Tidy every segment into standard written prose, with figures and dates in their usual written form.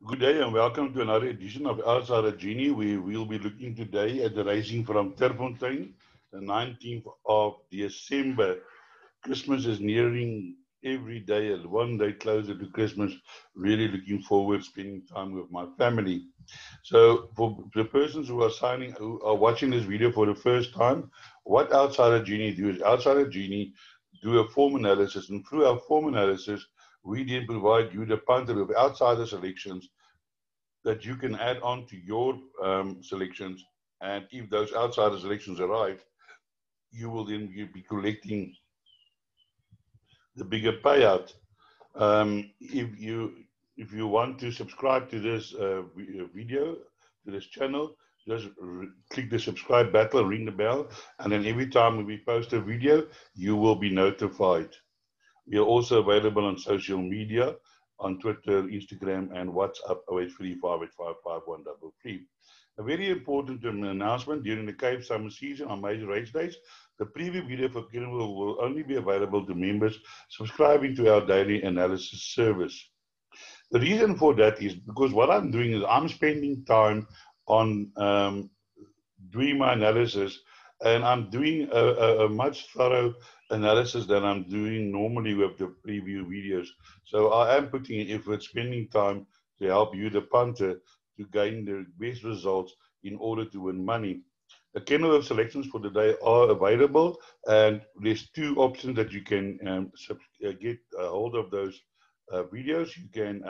Good day and welcome to another edition of Outside Genie. We will be looking today at the racing from Turff, the 19th of December. Christmas is nearing every day, and one day closer to Christmas. Really looking forward to spending time with my family. So, for the persons who are watching this video for the first time, what Outsider Genie do is Outsider Genie do a form analysis, and through our form analysis, we then provide you the punter with outsider selections that you can add on to your selections. And if those outsider selections arrive, you will then be collecting the bigger payout. If you want to subscribe to this video, to this channel, just click the subscribe button, ring the bell, and then every time we post a video, you will be notified. We are also available on social media, on Twitter, Instagram, and WhatsApp 0835855133. A very important announcement: during the Cape Summer season on major race days, the preview video for Kenilworth will only be available to members subscribing to our daily analysis service. The reason for that is because what I'm doing is I'm spending time on doing my analysis, and I'm doing a much thorough analysis than I'm doing normally with the preview videos. So I am putting in effort, spending time to help you, the punter, to gain the best results in order to win money. The Kenilworth selections for the day are available, and there's two options that you can get a hold of those videos. You can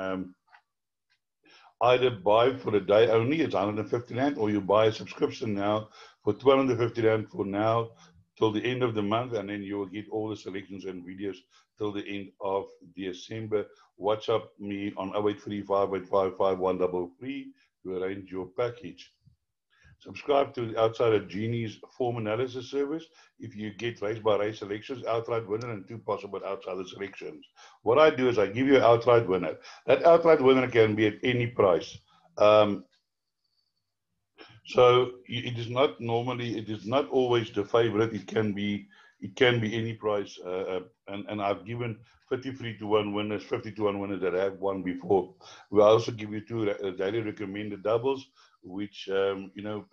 either buy for the day only, it's 150 Rand, or you buy a subscription now for 250 Rand for now till the end of the month, and then you will get all the selections and videos till the end of December. WhatsApp me on 0835855133 to arrange your package. Subscribe to the Outsider Genie's form analysis service if you get race by race selections, outright winner, and two possible outsider selections. What I do is I give you an outright winner. That outright winner can be at any price. So it is not normally, it is not always the favorite. It can be any price. And I've given 53 to 1 winners, 50 to 1 winners that have won before. We also give you two daily recommended doubles, which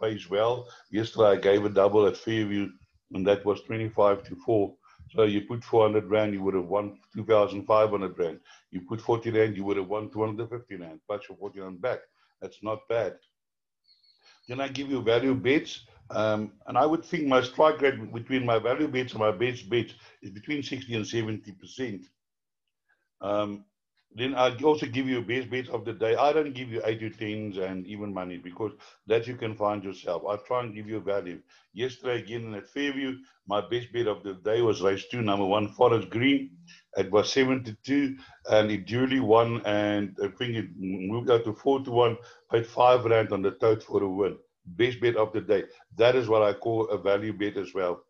pays well. Yesterday I gave a double at Fairview, and that was 25 to 4. So you put 400 Rand, you would have won 2,500 Rand. You put 40 Rand, you would have won 250 Rand. Plus your 40 Rand back. That's not bad. Then I give you value bets. And I would think my strike rate between my value bets and my best bets is between 60 and 70%. Then I also give you best bets of the day. I don't give you 8 to 10s and even money, because that you can find yourself. I try and give you value. Yesterday, again at Fairview, my best bet of the day was race 2, number 1, Forest Green. It was 7 to 2, and it duly won, and I think it moved out to 4 to 1, paid 5 Rand on the tote for a win. Best bet of the day. That is what I call a value bet as well.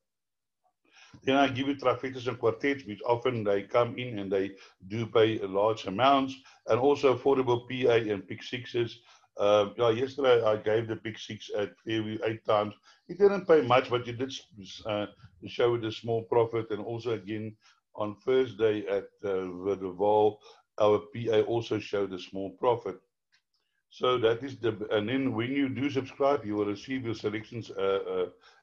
Then I give you trifectas and quartets, which often they come in and they do pay large amounts, and also affordable PA and pick sixes. Yesterday I gave the pick six at Fairview 8 times. It didn't pay much, but you did show it a small profit. And also again on Thursday at the Val, our PA also showed a small profit. So that is and then when you do subscribe, you will receive your selections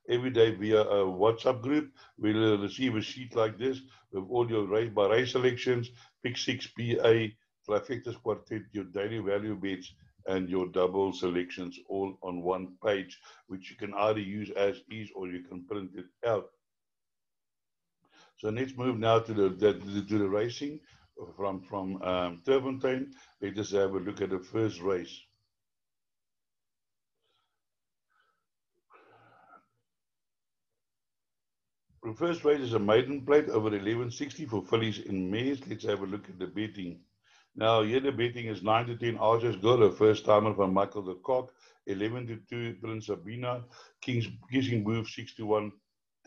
every day via a WhatsApp group. We'll receive a sheet like this with all your race by race selections, pick six, PA, trifectas, quartet, your daily value bets, and your double selections all on one page, which you can either use as is or you can print it out. So let's move now to the racing from Turff. Let us have a look at the first race. The first race is a Maiden Plate over 1160 for fillies in mares. Let's have a look at the betting. Now here the betting is 9 to 10 Archer's Girl, a first timer from Michael de Kock, 11 to 2 Prince Sabina, Kissing Booth 6 to 1,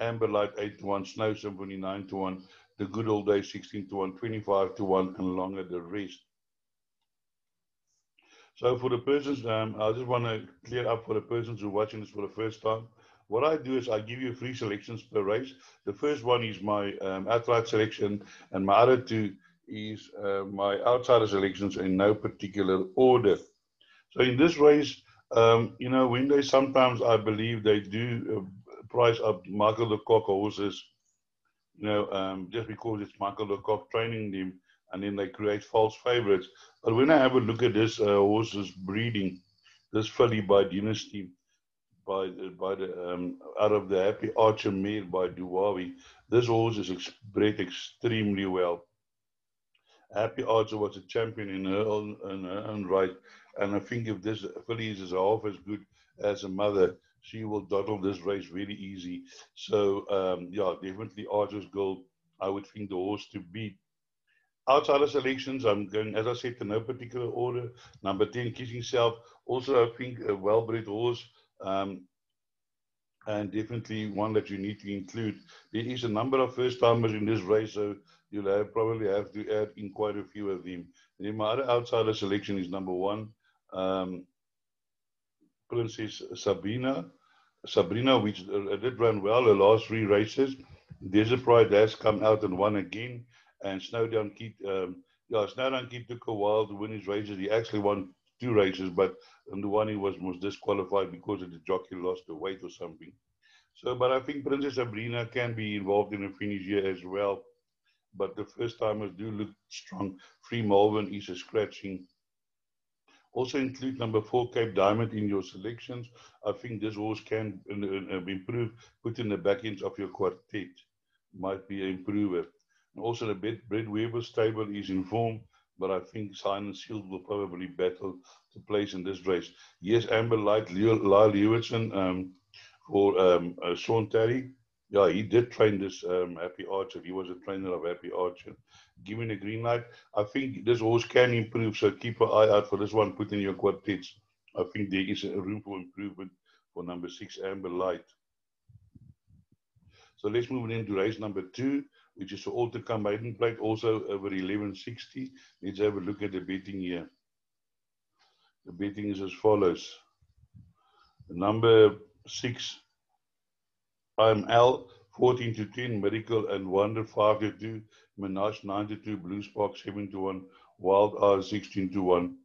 Amber Light 8 to 1, Snow Symphony 9 to 1, The Good Old Days 16 to 1, 25 to 1, and longer the rest. So for the persons, I just want to clear up for the persons who are watching this for the first time. What I do is I give you 3 selections per race. The first one is my outright selection, and my other 2 is my outsider selections in no particular order. So in this race, you know, when they sometimes, I believe they do price up Michael the Cock horses, you know, just because it's Michael the Cock training them, and then they create false favorites. But when I have a look at this horse's breeding, this filly by Dynasty, by the out of the Happy Archer mare by Duwawi, this horse is bred extremely well. Happy Archer was a champion in her own right, and I think if this filly is half as good as a mother, she will dawdle this race very easy. So yeah, definitely Archer's Gold. I would think the horse to beat. Outside of selections, I'm going, as I said, in no particular order. Number 10, Kissing Self. Also, I think a well-bred horse. And definitely one that you need to include. There is a number of first-timers in this race, so you'll probably have to add in quite a few of them. Then my other outsider selection is number 1, Princess Sabrina, which did run well the last 3 races. Desert Pride has come out and won again, and Snowdown Keith, Snowdown Keith took a while to win his races. He actually won 2 races, but in the one he was disqualified because of the jockey lost the weight or something. So, but I think Princess Sabrina can be involved in a finish here as well. But the first timers do look strong. Free Malvern is a scratching. Also include number 4, Cape Diamond, in your selections. I think this horse can improve, put in the back ends of your quartet. Might be an improver. And also the Brett Weber stable is in form, but I think Sign and Shield will probably battle to place in this race. Yes, Amber Light, Lyle Hewitson for Sean Terry. Yeah, he did train this Happy Archer. He was a trainer of Happy Archer. Give me the green light. I think this horse can improve, so keep an eye out for this one. Put in your quartets. I think there is a room for improvement for number 6, Amber Light. So let's move into race number 2, which is the Alta Maiden Plate, also over 1160. Let's have a look at the betting here. The betting is as follows. Number 6, IML, 14 to 10, Miracle and Wonder 5 to 2, Menage 9 to 2, Blue Spark 7 to 1, Wild R 16 to 1,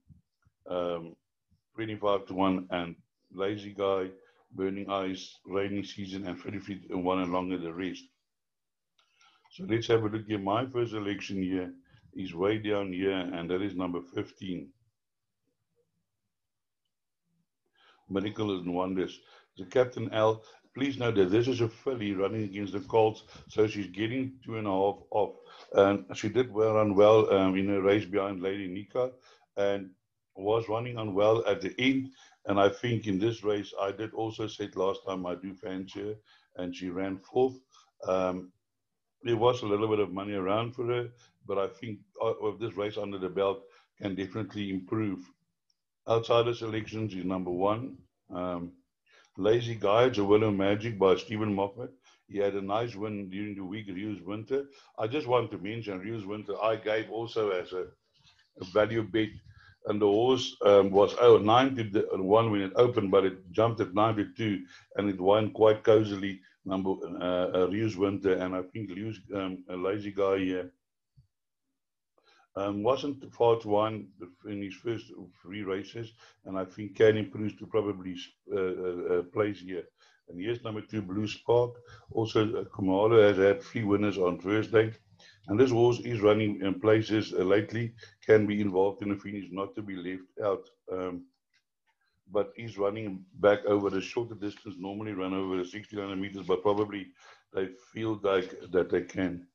25 to 1, and Lazy Guy, Burning Eyes, Rainy Season, and 30 feet and 1 along with the rest. So let's have a look here. My first selection here is way down here, and that is number 15. Miracle and Wonders. The Captain L. Please note that this is a filly running against the Colts, so she's getting 2.5 off. And she did run well in a race behind Lady Nika, and was running on well at the end. And I think in this race, I did also said last time I do fancy her, and she ran 4th. There was a little bit of money around for her, but I think with this race under the belt can definitely improve. Outsider selections is number 1. Lazy Guides, A Willow Magic by Stephen Moffat. He had a nice win during the week, Rios Winter. I just want to mention Rios Winter, I gave also as a value bet. And the horse was 9 to 1 when it opened, but it jumped at 9 to 2, and it won quite cozily, Rios Winter. And I think a Lazy Guy here wasn't far to 1 in his first 3 races, and I think can improve to probably place here. And here's number 2, Blue Spark. Also, Kamala has had 3 winners on Thursday. And this horse is running in places lately, can be involved in the finish, not to be left out. But he's running back over the shorter distance, normally run over the 1600 meters, but probably they feel like that they can.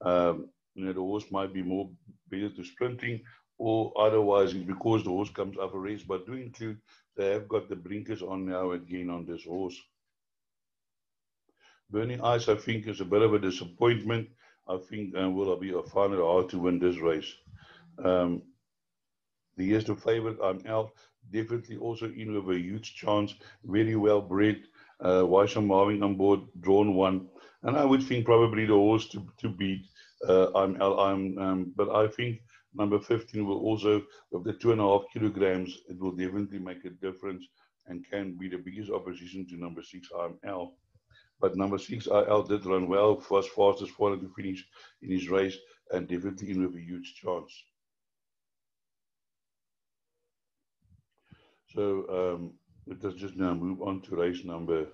The horse might be more better to sprinting, or otherwise it's because the horse comes up a race. But do include, they have got the blinkers on now again on this horse. Burning Eyes, I think, is a bit of a disappointment. I think will be a find it hard to win this race. Here's the favorite, L. Definitely also in with a huge chance. Very well bred. Wysham Marvin on board, drawn 1. And I would think probably the horse to beat L. But I think number 15 will also, with the 2.5 kilograms, it will definitely make a difference and can be the biggest opposition to number 6, L. But number 6, IL did run well, was fastest falling to finish in his race. and definitely in with a huge chance. So let us just now move on to race number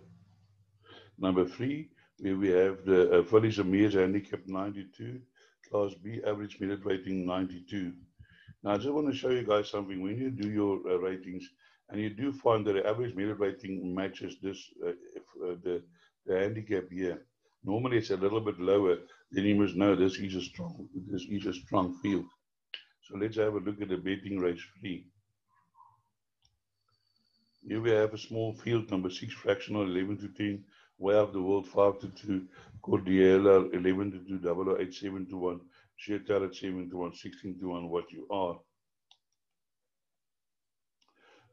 3, where we have the Phillies Amirs handicap 92, Class B average merit rating 92. Now I just want to show you guys something. When you do your ratings, and you do find that the average merit rating matches this the handicap here. Normally it's a little bit lower. Then you must know this is a strong field. So let's have a look at the betting race 3. Here we have a small field, number 6 fractional 11 to 10, Way of the World 5 to 2, Cordiella 11 to 2, 008 7 to 1, Sheer Talent 7 to 1, 16 to 1, What You Are.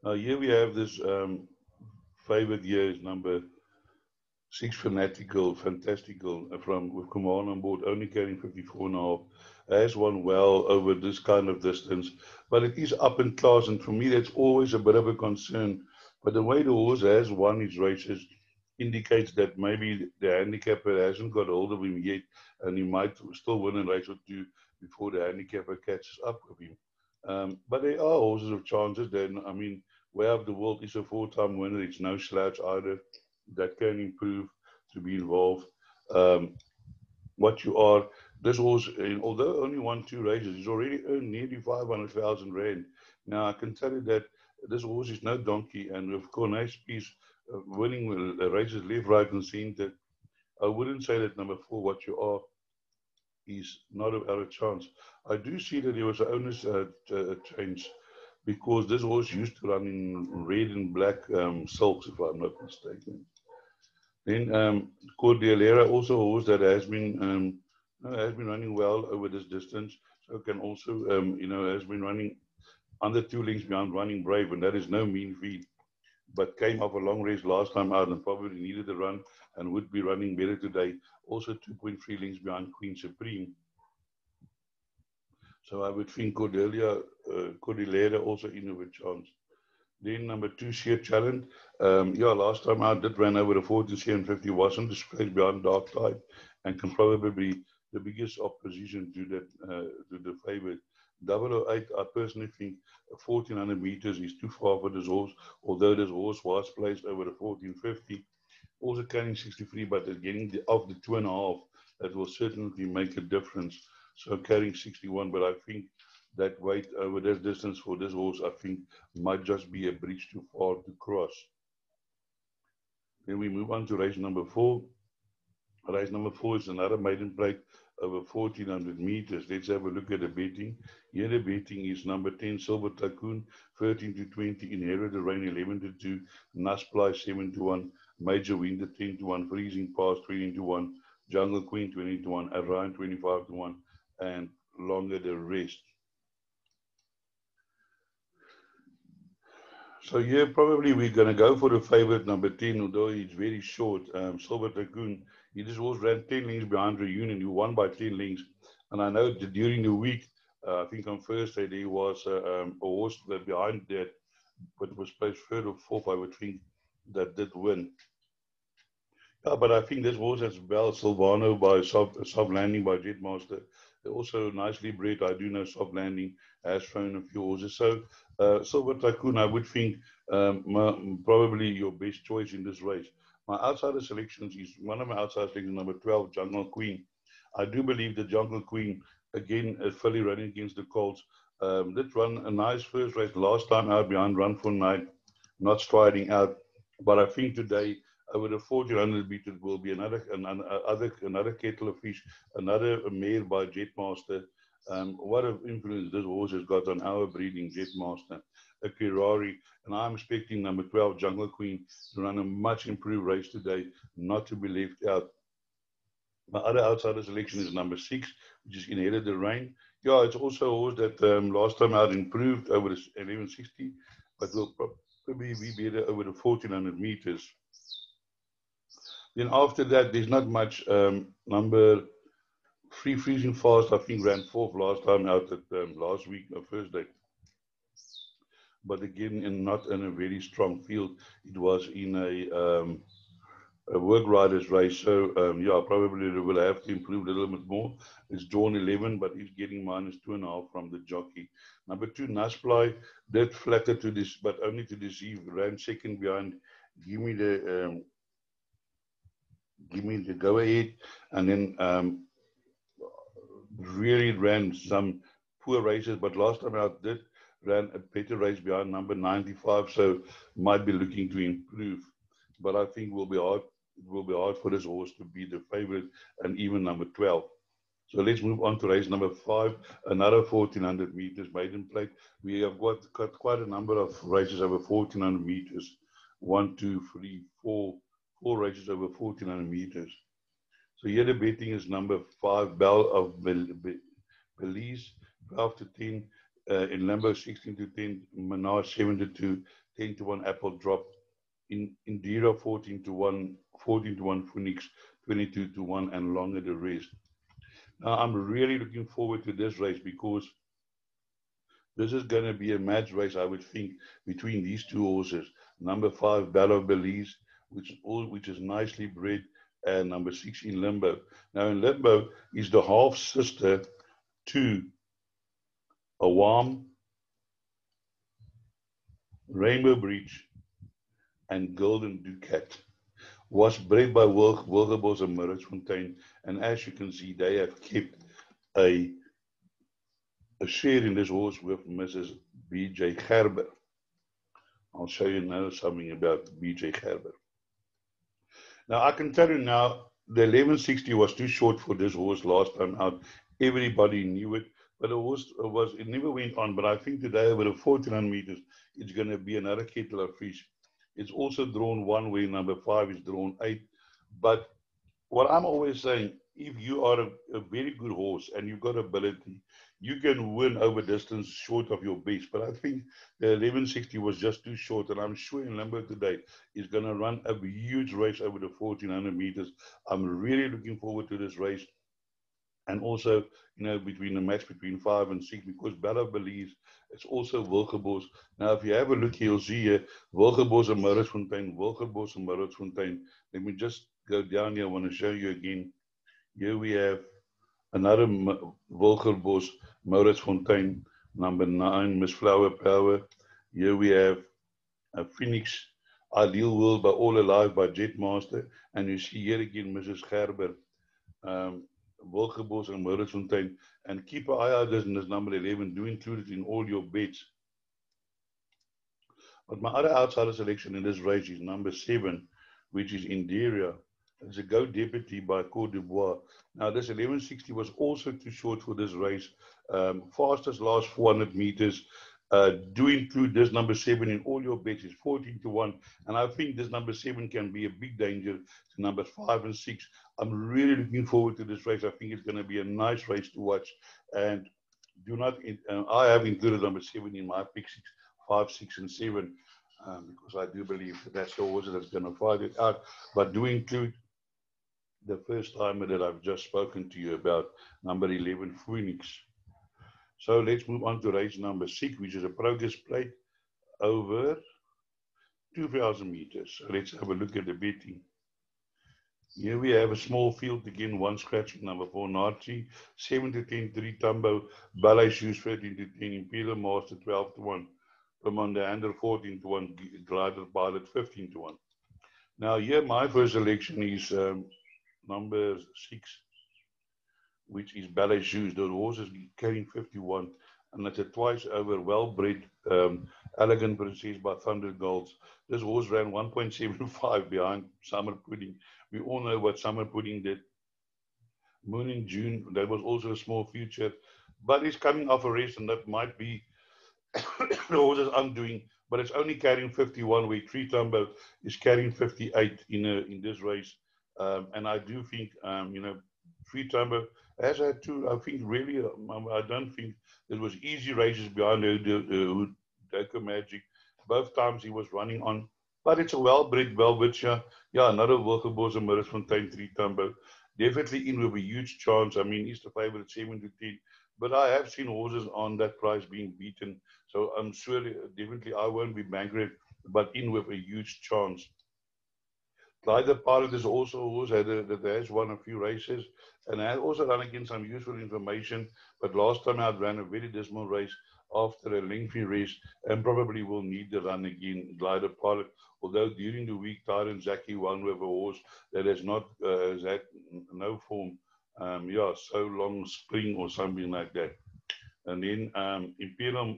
Now here we have this favorite here is number 6 Fanatical, Fantastical, with Command on board, only carrying 54.5, has won well over this kind of distance, but it is up in class, and for me that's always a bit of a concern. But the way the horse has won his races indicates that maybe the handicapper hasn't got hold of him yet, and he might still win a race or two before the handicapper catches up with him. But there are horses of chances. Then, I mean, Way of the World is a 4-time winner. It's no slouch either. That can improve to be involved. What You Are, this horse, although only won 2 races, he's already earned nearly 500,000 rand. Now, I can tell you that this horse is no donkey, and with Cornish Peace winning races left, right, and center, I wouldn't say that number 4, What You Are, is not out of chance. I do see that there was an owner's change, because this horse used to run in red and black silks, if I'm not mistaken. Then Cordialera, also a horse that has been running well over this distance, so can also has been running under 2 lengths behind Running Brave, and that is no mean feat. But came off a long race last time out and probably needed a run and would be running better today. Also 2.3 lengths behind Queen Supreme. So I would think Cordillera also in with a chance. Then number 2, Sheer Challenge. Last time out did ran over the 14 750, wasn't displayed behind Dark Tide, and can probably be the biggest opposition to the favorite. 008, I personally think 1400 meters is too far for this horse, although this horse was placed over the 1450. Also carrying 63, but it's getting off the 2.5. That will certainly make a difference. So carrying 61, but I think that weight over this distance for this horse, I think, might just be a bridge too far to cross. Then we move on to race number 4. Race number 4 is another maiden plate over 1400 meters. Let's have a look at the betting. Here the betting is number 10, Silver Tycoon, 13 to 20, Inherited Rain, 11 to 2, Nusply, 7 to 1, Major Winter, 10 to 1, Freezing Pass, 20 to 1, Jungle Queen, 20 to 1, Orion, 25 to 1, and longer the rest. So yeah, probably we're going to go for the favorite number 10, although it's very short. Silver Tycoon, he just was ran 10 lengths behind Reunion. He won by 10 lengths. And I know that during the week, I think on Thursday, there was a horse behind that, but was placed third or fourth, I would think, that did win. Yeah, but I think this horse as well, Silvano by Soft Landing by Jetmaster. They're also nicely bred. I do know Soft Landing has thrown a few horses. So Silver Tycoon, I would think probably your best choice in this race. My outsider selections is one of my outsider selections, number 12, Jungle Queen. I do believe the Jungle Queen, again, fully running against the Colts, did run a nice first race last time out behind Run for Night, not striding out. But I think today, over the 1400 meters will be another kettle of fish, another mare by Jetmaster. What an influence this horse has got on our breeding, Jetmaster, a Kirari, and I'm expecting number 12, Jungle Queen, to run a much improved race today, not to be left out. My other outsider selection is number 6, which is Inherited the Rain. Yeah, it's also a horse that last time out improved over the 1160, but will probably be better over the 1400 meters. Then after that, there's not much. Number 3, Freezing Fast, I think ran 4th last time out at last week, Thursday. But again, not in a very strong field. It was in a a work riders race. So yeah, probably will have to improve a little bit more. It's drawn 11, but he's getting -2.5 from the jockey. Number 2, Nasply did flatter to this, but only to deceive. Ran second behind. Give me the go ahead, and then really ran some poor races. But last time out did ran a better race behind number 95, so might be looking to improve. But I think will be hard. It will be hard for this horse to be the favorite and even number 12. So let's move on to race number 5, another 1400 meters maiden plate. We have got quite a number of races over 1400 meters. One, two, three, four races over 1400 meters. So here the betting is number 5, Bell of Belize, 12 to 10. In Lambo, 16 to 10. Menage, 7 to 2. 10 to 1, Apple Drop. In Indira, 14 to 1. 14 to 1, Phoenix, 22 to 1, and longer the rest. Now, I'm really looking forward to this race because this is going to be a match race, I would think, between these two horses. Number 5, Bell of Belize, which is nicely bred, and number 6 in Limbo. Now, in Limbo is the half sister to Awam, Rainbow Bridge, and Golden Ducat. Was bred by Wilgerbos and Maritzfontein, and as you can see, they have kept a share in this horse with Mrs. B.J. Gerber. I'll show you now something about B.J. Gerber. Now, I can tell you now, the 1160 was too short for this horse last time out. Everybody knew it, but the horse it never went on. But I think today, over the 1400 meters, it's going to be another kettle of fish. It's also drawn one way, number 5 is drawn 8. But what I'm always saying, if you are a very good horse and you've got ability, you can win over distance short of your base. But I think the 1160 was just too short, and I'm sure in Limbo today is going to run a huge race over the 1400 meters. I'm really looking forward to this race. And also, between the match between 5 and 6, because Bella believes it's also Wilgerbos. Now, if you have a look here, you'll see here, Wilgerbos and Maritzfontein, Wilgerbos and Maritzfontein. Let me just go down here. I want to show you again. Here we have another Wilgerbos, Maritzfontein, number 9, Miss Flower Power. Here we have a Phoenix, Ideal World by All Alive by Jetmaster. And you see here again, Mrs. Gerber. Wilgerbos and Maritzfontein, and keep an eye out on this number 11. Do include it in all your bets. But my other outsider selection in this race is number 7, which is Inderia. It's a Go Deputy by Cote d'Ivoire. Now, this 1160 was also too short for this race. Fastest last 400 meters. Do include this number 7 in all your bets. It's 14 to 1. And I think this number 7 can be a big danger to numbers 5 and 6. I'm really looking forward to this race. I think it's going to be a nice race to watch. And do not, I have included number 7 in my pick 6, 5, 6, and 7, because I do believe that's the horse that's going to fight it out. But do include the first timer that I've just spoken to you about, number 11, Phoenix. So let's move on to race number 6, which is a progress plate over 2,000 meters. So let's have a look at the betting. Here we have a small field again, one scratching, number 4, Nazi, 7 to 10, 3 Tumbo, Ballet Shoes, 13 to 10, Imperial Master, 12 to 1, Commander Ander, 14 to 1, Glider Pilot, 15 to 1. Now here my first selection is number 6, which is Ballet Shoes. The horse is carrying 51, and it's a twice over well-bred Elegant Princess by Thunder Golds. This horse ran 1.75 behind Summer Pudding. We all know what Summer Pudding did. Moon in June, that was also a small future, but it's coming off a race, and that might be the horse's undoing. But it's only carrying 51, where Tree Tumbo is carrying 58 in this race. And I do think, Tree Tumbo has had two, I think, really, I don't think there was easy races behind the Deco Magic. Both times he was running on, but it's a well-bred Belvitcher. Yeah, another Wilgerbos and Maritzfontein, 3 Tumbo. Definitely in with a huge chance. I mean, he's the favorite, 7 to 10. But I have seen horses on that price being beaten. So I'm sure, definitely, I won't be bankrupt, but in with a huge chance. Glider Pilot is also a horse that has won a few races and has also run against some useful information. But last time out ran a very dismal race after a lengthy race and probably will need to run again. Glider Pilot, although during the week Tyrant Zaki won with a horse that has not has had no form. Yeah, so long spring or something like that. And then Imperial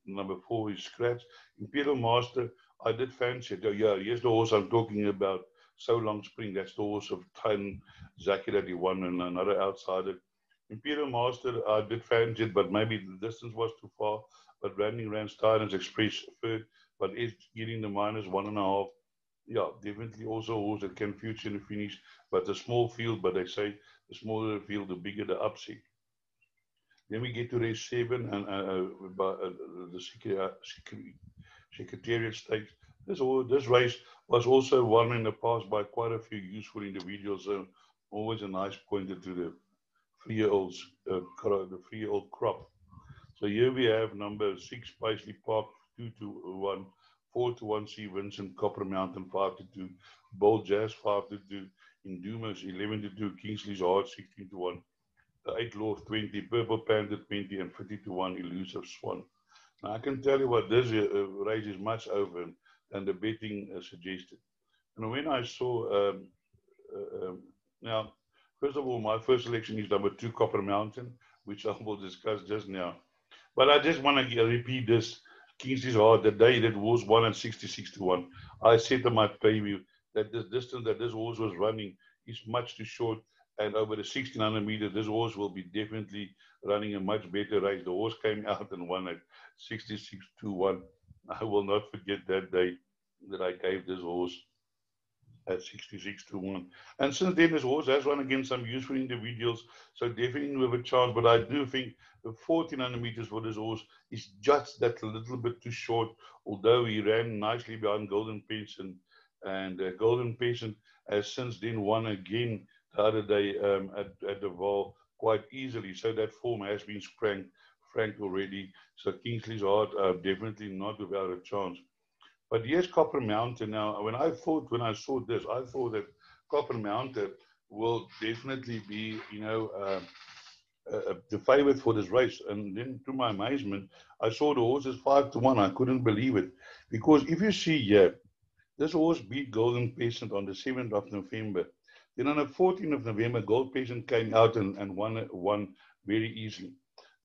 number 4 is Scratch. Imperial Master, I did fancy it. Oh, yeah, here's the horse I'm talking about. So Long Spring, that's the horse of Tan Zaki that he won and another outsider. Imperial Master, I did fancy it, but maybe the distance was too far. But Branding ran Stardust Express third, but it's getting the -1.5. Yeah, definitely also a horse that can future in the finish, but the small field, but they say the smaller the field, the bigger the upset. Then we get to race 7 and the Secretariat Stakes. This race was also won in the past by quite a few useful individuals. So always a nice pointer to the 3-year-olds, the 3-year-old crop. So here we have number 6 Paisley Park 2-1, 4-1 C Vincent Copper Mountain 5-2, Bold Jazz 5-2, Indumas 11-2, Kingsley's Heart 16-1. The 8 Lord 20, Purple Panther 20, and 50-1 Elusive Swan. Now I can tell you what this race is much over than the betting suggested. And when I saw, now, first of all, my first selection is number 2 Copper Mountain, which I will discuss just now. But I just want to repeat this. Kingsley's Heart, the day that was won at 66-1. I said to my preview that the distance that this horse was running is much too short. And over the 1600 meters, this horse will be definitely running a much better race. The horse came out and won at 66-1. I will not forget that day that I gave this horse at 66-1. And since then, this horse has run against some useful individuals, so definitely with a chance. But I do think the 1400 meters for this horse is just that little bit too short, although he ran nicely behind Golden Peasant. And Golden Peasant has since then won again the other day at the Val quite easily. So that form has been franked already. So Kingsley's Heart definitely not without a chance. But yes, Copper Mountain. Now, when I saw this, I thought that Copper Mountain will definitely be, the favorite for this race. And then, to my amazement, I saw the horses 5-1. I couldn't believe it, because if you see here, this horse beat Golden Peasant on the 7th of November. Then on the 14th of November, Gold Peasant came out and won very easily.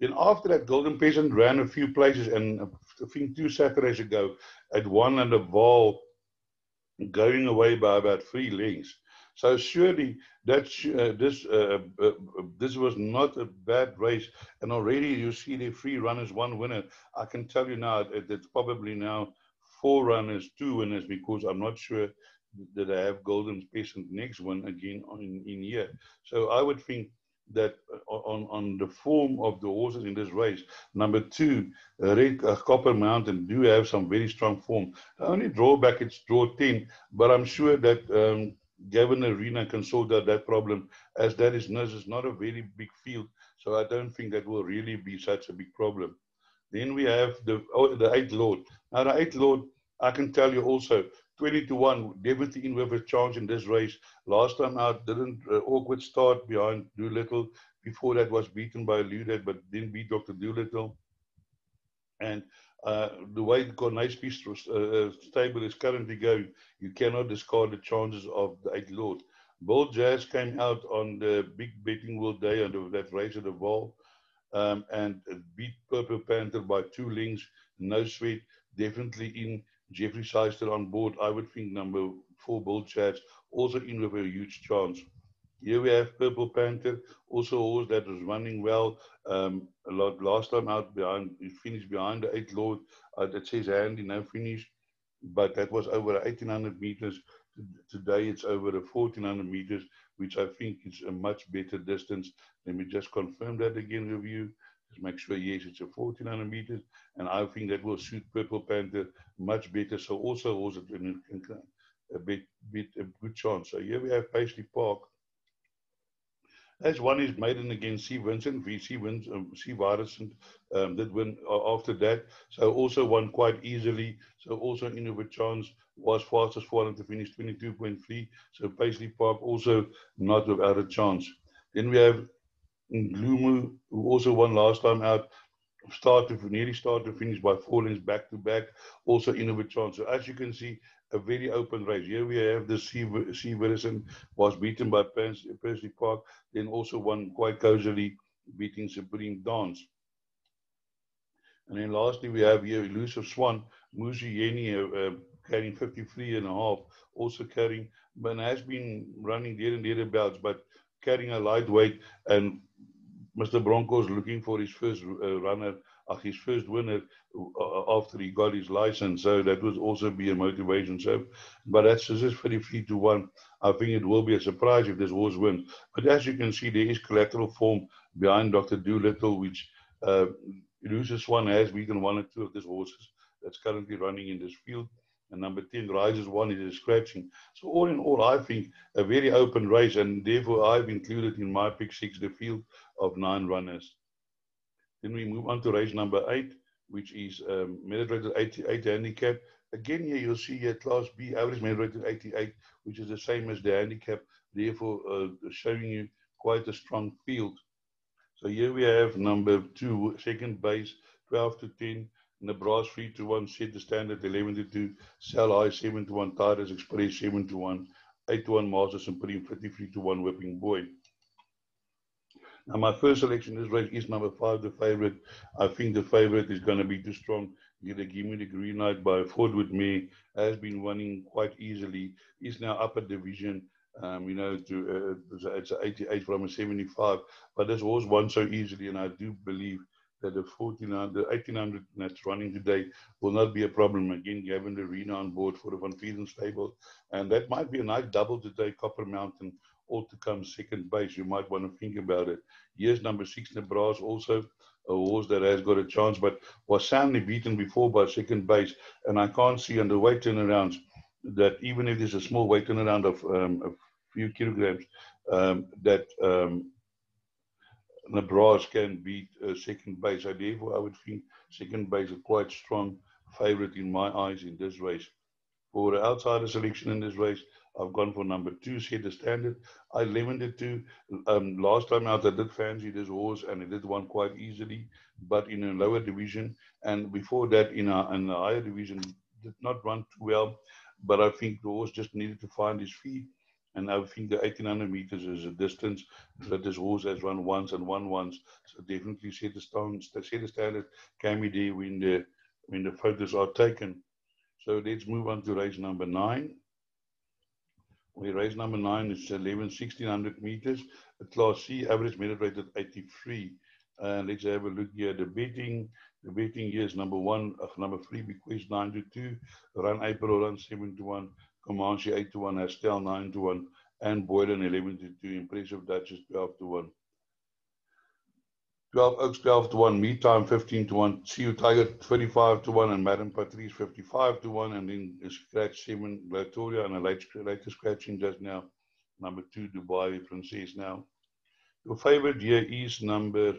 Then after that, Golden Peasant ran a few places, and I think 2 Saturdays ago, had won under Val, going away by about 3 lengths. So surely this was not a bad race, and already you see the 3 runners, 1 winner. I can tell you now it's probably now 4 runners, 2 winners, because I'm not sure that I have Golden Peasant next one again in here. So I would think that on the form of the horses in this race, number 2, Red Copper Mountain, do have some very strong form. The only drawback is draw 10, but I'm sure that Gavin Arena can sort out that problem, as that is not a very big field, so I don't think that will really be such a big problem. Then we have the 8th Lord. Now the 8th Lord, I can tell you also, 20-1, definitely in with a chance in this race. Last time out, didn't awkward start behind Doolittle. Before that was beaten by Ludet, but then beat Dr. Doolittle. And the way the Cornasby stable is currently going, you cannot discard the chances of the 8th Lord. Bold Jazz came out on the big betting world day under that race at the Val, and beat Purple Panther by 2 lengths. No sweat, definitely in. Jeffrey Seister on board. I would think number 4 Bold Jazz also in with a huge chance. Here we have Purple Panther, also a horse that was running well. A lot last time out behind, he finished behind the 8th Lord. That says handy, no finish, but that was over 1800 meters. Today it's over the 1400 meters, which I think is a much better distance. Let me just confirm that again with you. Just make sure, yes, it's a 1400 meters, and I think that will suit Purple Panther much better. So also a good chance. So here we have Paisley Park. As one is Maiden against C. Vincent, C. Vincent did win after that. So also won quite easily. So also in with chance was fastest for to finish 22.3. So Paisley Park also not without a chance. Then we have Glumu, who also won last time out, nearly start to finish by 4 lengths back to back, also in with chance. So as you can see, a very open race. Here we have the C. Vincent was beaten by Paisley Park, then also won quite cozily, beating Supreme Dance. And then lastly, we have here Elusive Swan, Musi Yeni, carrying 53.5, also carrying, but has been running there and thereabouts, but carrying a lightweight. And Mr. Bronco's looking for his first his first winner after he got his license. So that would also be a motivation. So, but that's just 33-1. I think it will be a surprise if this horse wins. But as you can see, there is collateral form behind Dr. Doolittle, which Elusive Swan has beaten one or two of these horses that's currently running in this field. And number 10, Rises One, is scratching. So all in all, I think a very open race, and therefore I've included in my pick 6 the field of 9 runners. Then we move on to race number 8, which is merit rated 88 handicap. Again, here you'll see here Class B, average merit rated 88, which is the same as the handicap, therefore showing you quite a strong field. So here we have number 2, second base, 12-10. Nebraska 3-1, Set the Standard 11-2, Sell High 7-1, Tigers Express 7-1, 8-1, Master Supreme 53-1, Whipping Boy. Now my first selection in this race is number 5, the favorite. I think the favorite is going to be too strong. They give me the green light by Ford with me. Has been winning quite easily. Is now upper division. It's 88 from a 75. But this horse won so easily, and I do believe that the 1800 that's running today will not be a problem. Again, Gavin the Arena on board for the Van Vieren stable. And that might be a nice double today, Copper Mountain, all to come second base. You might want to think about it. Here's number 6, Nebraska, also a horse that has got a chance, but was soundly beaten before by second base. And I can't see on the weight turnarounds that even if there's a small weight turnaround of a few kilograms, that Nebraska can beat second base. So therefore, I would think second base is quite strong favorite in my eyes in this race. For the outsider selection in this race, I've gone for number 2, Set the Standard. I limited to, last time out I did fancy this horse and it did one quite easily, but in a lower division. And before that, in a higher division, did not run too well. But I think the horse just needed to find his feet. And I think the 1800 meters is a distance that this horse has run once and won once. So definitely Set the Standard can be there when the photos are taken. So let's move on to race number 9. Race number 9 is 1600 meters. Class C, average merit rated 83. Let's have a look here. The betting here is number 3, Bequest 9-2, Run April, Run 7-1, Comanche 8-1, Astel 9-1, and Boylan 11-2, Impressive Duchess 12-1. 12 Oaks 12-1, Meat Time 15-1, CU Tiger 25-1, and Maiden Plate 55-1, and then scratch 7 Glatoria and a later scratching just now. Number 2 Dubai Princess now. Your favorite here is number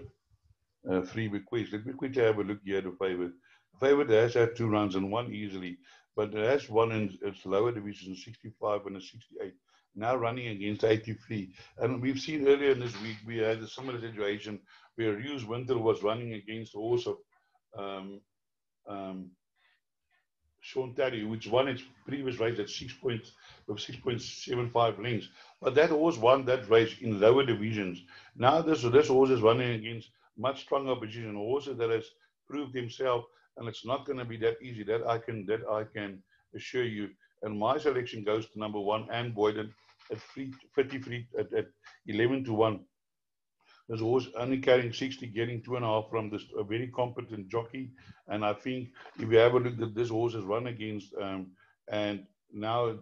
3 Bequest. Let me quickly have a look here at the favorite. The favorite has had 2 runs and won easily, but it has won in its lower division 65 and a 68. Now running against 83. And we've seen earlier in this week, we had a similar situation where Hughes Winter was running against the horse of Sean Terry, which won its previous race at 6.75 lengths. But that horse won that race in lower divisions. Now this horse is running against much stronger opposition, horses that has proved himself, and it's not going to be that easy. That I can assure you. And my selection goes to number 1, Anne Boyden, at 11-1. This horse only carrying 60, getting 2.5 from this a very competent jockey. And I think if you have a look at this horse is run against, and now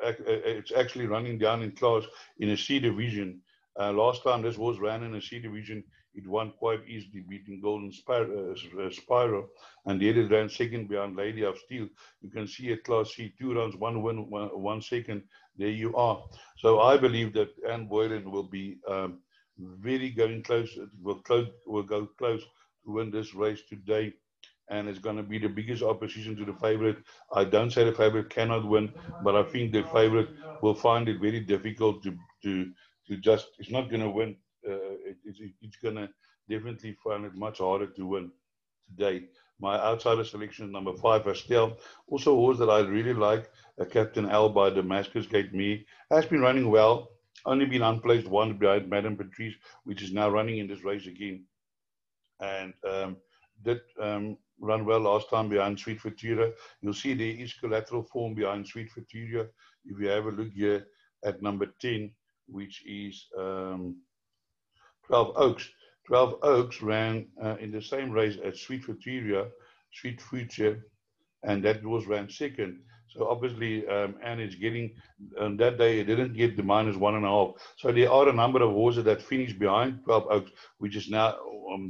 it's actually running down in class in a C division. Last time this horse ran in a C division, it won quite easily, beating Golden Spiral, and the other ran second behind Lady of Steel. You can see at Class C, 2 runs, 1 win, 1 second. There you are. So I believe that Anne Boylan will be very going close. It will go close to win this race today, and it's going to be the biggest opposition to the favorite. I don't say the favorite cannot win, but I think the favorite will find it very difficult to just. It's not going to win. It's going to definitely find it much harder to win today. My outsider selection is number 5, Estelle. Also a horse that I really like, Captain L by Damascus Gate Me. Has been running well, only been unplaced once behind Madame Patrice, which is now running in this race again. And did run well last time behind Sweet Futura. You'll see there is collateral form behind Sweet Futura. If you have a look here at number 10, which is 12 Oaks. 12 Oaks ran in the same race as Sweet Future, and that was ran second. So obviously, and it's getting, on that day, it didn't get the -1.5. So there are a number of horses that finished behind 12 Oaks, which is now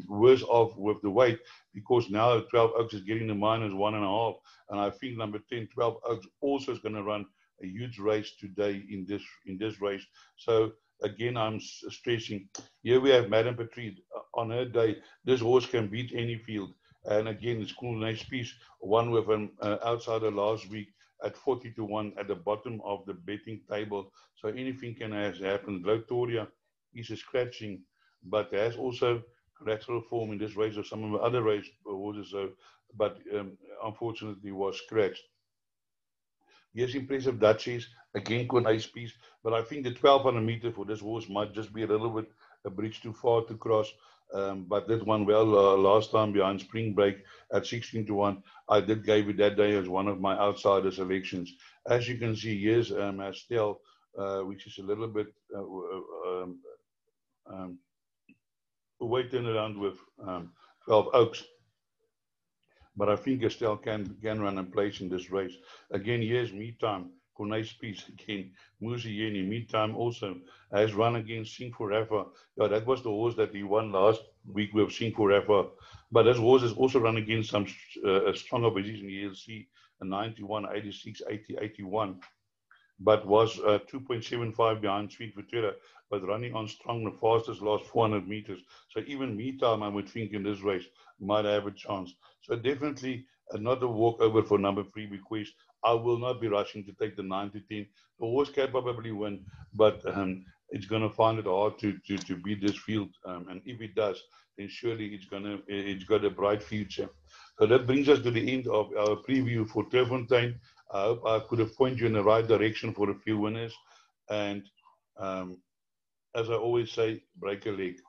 worse off with the weight, because now 12 Oaks is getting the -1.5. And I think number 10, 12 Oaks, also is going to run a huge race today in this race. So again, I'm stressing, here we have Madame Patrice. On her day, this horse can beat any field. And again, it's cool, nice piece. One with an outsider last week at 40-1 at the bottom of the betting table. So anything can have happened. Glotoria is a scratching, but has also collateral form in this race or some of the other race horses. So, but unfortunately was scratched. Yes, impressive Duchess, again, nice piece. But I think the 1200 meter for this horse might just be a little bit a bridge too far to cross. But did one well last time behind Spring Break at 16-1. I did give it that day as one of my outsider selections. As you can see, here's Estelle, which is a little bit waiting around with 12 Oaks. But I think Estelle can run and place in this race. Again, here's Me Time. Nice piece again. Musieni, Me Time also has run against Sing Forever. Yeah, that was the horse that he won last week with Sing Forever. But this horse has also run against some strong opposition. You'll see a 91, 86, 80, 81. But was 2.75 behind Sweet Futura, but running on strong, the fastest last 400 meters. So even Me Time, I would think in this race, might have a chance. So definitely not a walkover for number 3, because I will not be rushing to take the 9-10. The horse can probably win, but it's going to find it hard to beat this field. And if it does, then surely it's got a bright future. So that brings us to the end of our preview for Turffontein. I hope I could have pointed you in the right direction for a few winners. And as I always say, break a leg.